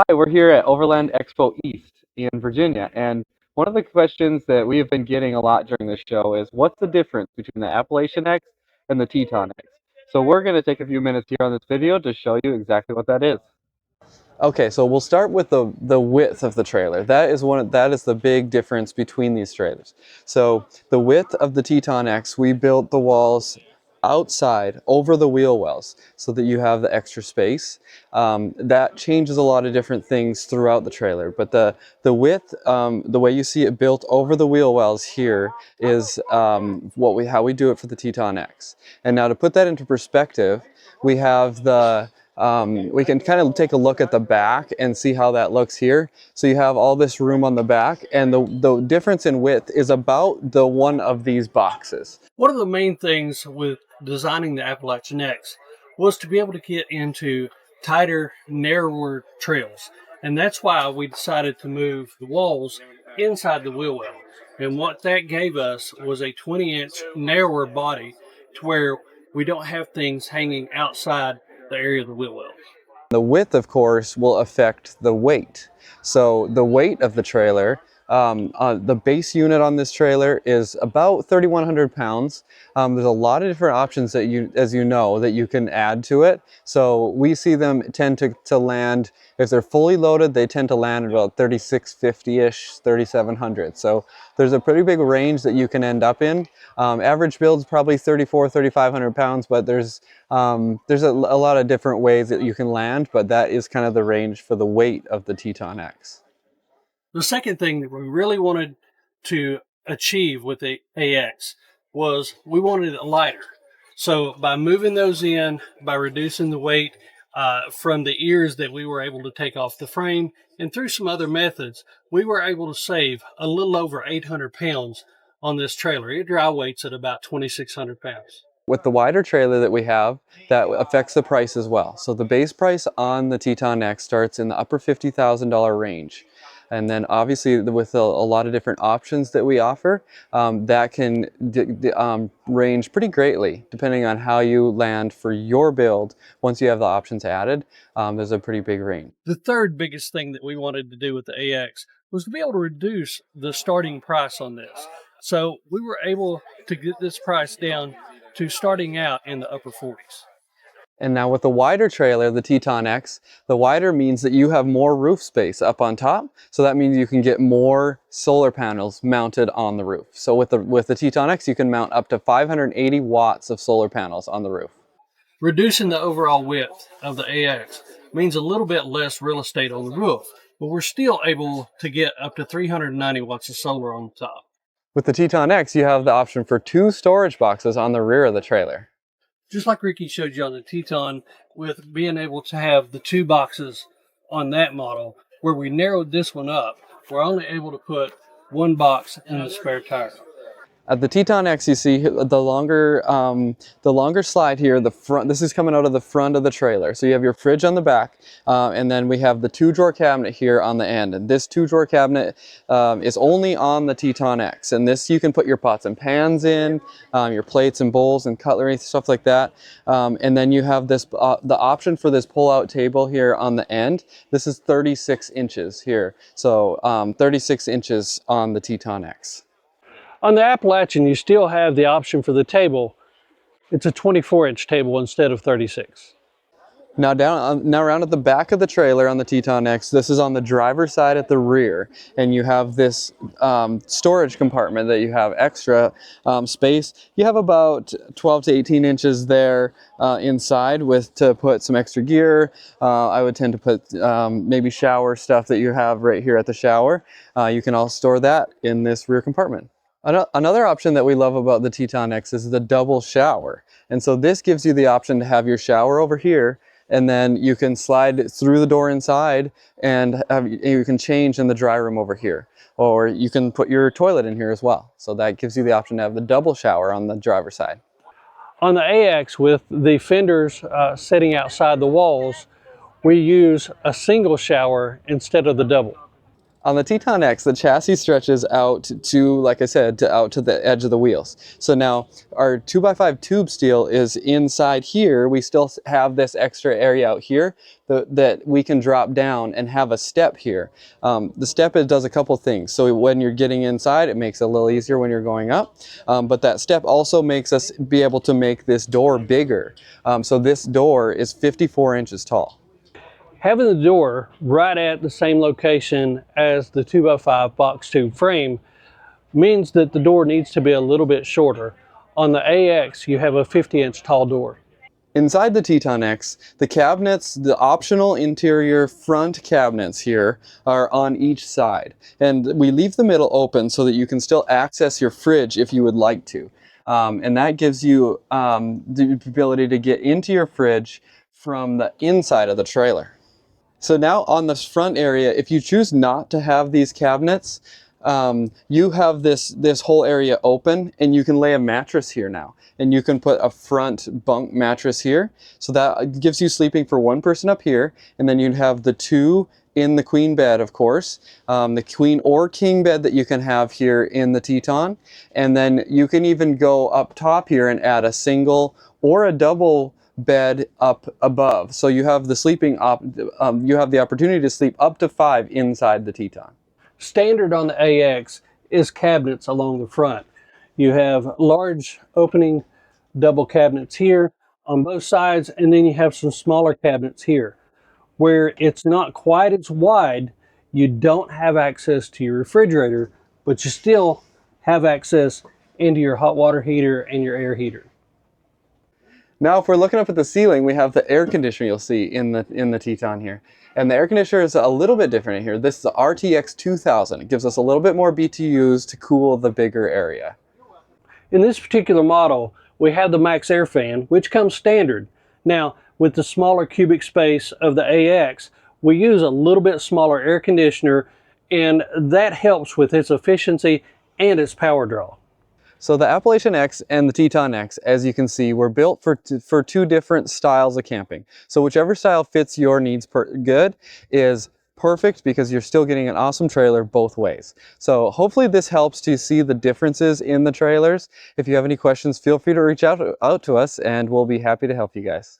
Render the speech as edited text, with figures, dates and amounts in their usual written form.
Hi, we're here at Overland Expo East in Virginia, and one of the questions that we have been getting a lot during this show is what's the difference between the AppalachianX and the TetonX? So we're going to take a few minutes here on this video to show you exactly what that is. Okay, so we'll start with the width of the trailer. That is the big difference between these trailers. So the width of the Teton X, we built the walls outside over the wheel wells so that you have the extra space. That changes a lot of different things throughout the trailer, but the width, the way you see it built over the wheel wells here is how we do it for the Teton X. And now to put that into perspective, we have we can kind of take a look at the back and see how that looks here. So you have all this room on the back, and the difference in width is about the one of these boxes. One of the main things with designing the AppalachianX was to be able to get into tighter, narrower trails. And that's why we decided to move the walls inside the wheel well. And what that gave us was a 20-inch narrower body to where we don't have things hanging outside the area of the wheel well. The width, of course, will affect the weight. So the weight of the trailer, the base unit on this trailer is about 3,100 pounds. There's a lot of different options that as you know, that you can add to it. So we see them tend to land, if they're fully loaded, they tend to land at about 3,650-ish, 3,700. So there's a pretty big range that you can end up in. Average build's probably 3,500 pounds, but there's a lot of different ways that you can land, but that is kind of the range for the weight of the Teton X. The second thing that we really wanted to achieve with the AX was we wanted it lighter. So by moving those in, by reducing the weight from the ears that we were able to take off the frame, and through some other methods, we were able to save a little over 800 pounds on this trailer. It dry weights at about 2,600 pounds. With the wider trailer that we have, that affects the price as well. So the base price on the Teton X starts in the upper $50,000 range. And then obviously with a lot of different options that we offer, that can range pretty greatly depending on how you land for your build. Once you have the options added, there's a pretty big range. The third biggest thing that we wanted to do with the AX was to be able to reduce the starting price on this. So we were able to get this price down to starting out in the upper 40s. And now with the wider trailer, the Teton X, the wider means that you have more roof space up on top. So that means you can get more solar panels mounted on the roof. So with the Teton X, you can mount up to 580 watts of solar panels on the roof. Reducing the overall width of the AX means a little bit less real estate on the roof, but we're still able to get up to 390 watts of solar on the top. With the Teton X, you have the option for 2 storage boxes on the rear of the trailer. Just like Ricky showed you on the Teton, with being able to have the 2 boxes on that model, where we narrowed this one up, we're only able to put 1 box in the spare tire. At the Teton X, you see the longer slide here. The front. This is coming out of the front of the trailer. So you have your fridge on the back, and then we have the 2-drawer cabinet here on the end. And this 2-drawer cabinet is only on the Teton X. And this you can put your pots and pans in, your plates and bowls and cutlery, stuff like that. And then you have this the option for this pull-out table here on the end. This is 36 inches here. So 36 inches on the Teton X. On the Appalachian, you still have the option for the table. It's a 24-inch table instead of 36. Now around at the back of the trailer on the Teton X, this is on the driver's side at the rear, and you have this storage compartment that you have extra space. You have about 12 to 18 inches there inside to put some extra gear. I would tend to put maybe shower stuff that you have right here at the shower. You can all store that in this rear compartment. Another option that we love about the Teton X is the double shower. And so this gives you the option to have your shower over here, and then you can slide through the door inside and you can change in the dry room over here. Or you can put your toilet in here as well. So that gives you the option to have the double shower on the driver's side. On the AX, with the fenders sitting outside the walls, we use a single shower instead of the double. On the TetonX, the chassis stretches out to, like I said, out to the edge of the wheels. So now our 2x5 tube steel is inside here. We still have this extra area out here that we can drop down and have a step here. The step does a couple things. So when you're getting inside, it makes it a little easier when you're going up. But that step also makes us be able to make this door bigger. So this door is 54 inches tall. Having the door right at the same location as the 2x5 box tube frame means that the door needs to be a little bit shorter. On the AX, you have a 50-inch tall door. Inside the TetonX, the cabinets, the optional interior front cabinets here are on each side. And we leave the middle open so that you can still access your fridge if you would like to. And that gives you the ability to get into your fridge from the inside of the trailer. So now on this front area, if you choose not to have these cabinets, you have this whole area open, and you can lay a mattress here now. And you can put a front bunk mattress here. So that gives you sleeping for one person up here, and then you'd have the two in the queen bed, of course, the queen or king bed that you can have here in the Teton. And then you can even go up top here and add a single or a double bed up above. So you have the sleeping you have the opportunity to sleep up to 5 inside the Teton. Standard on the AX is cabinets along the front. You have large opening double cabinets here on both sides, and then you have some smaller cabinets here. Where it's not quite as wide, you don't have access to your refrigerator, but you still have access into your hot water heater and your air heater. Now, if we're looking up at the ceiling, we have the air conditioner you'll see in the Teton here. And the air conditioner is a little bit different here. This is the RTX 2000. It gives us a little bit more BTUs to cool the bigger area. In this particular model, we have the Max Air Fan, which comes standard. Now, with the smaller cubic space of the AX, we use a little bit smaller air conditioner, and that helps with its efficiency and its power draw. So the AppalachianX and the TetonX, as you can see, were built for two different styles of camping. So whichever style fits your needs good is perfect, because you're still getting an awesome trailer both ways. So hopefully this helps to see the differences in the trailers. If you have any questions, feel free to reach out to us, and we'll be happy to help you guys.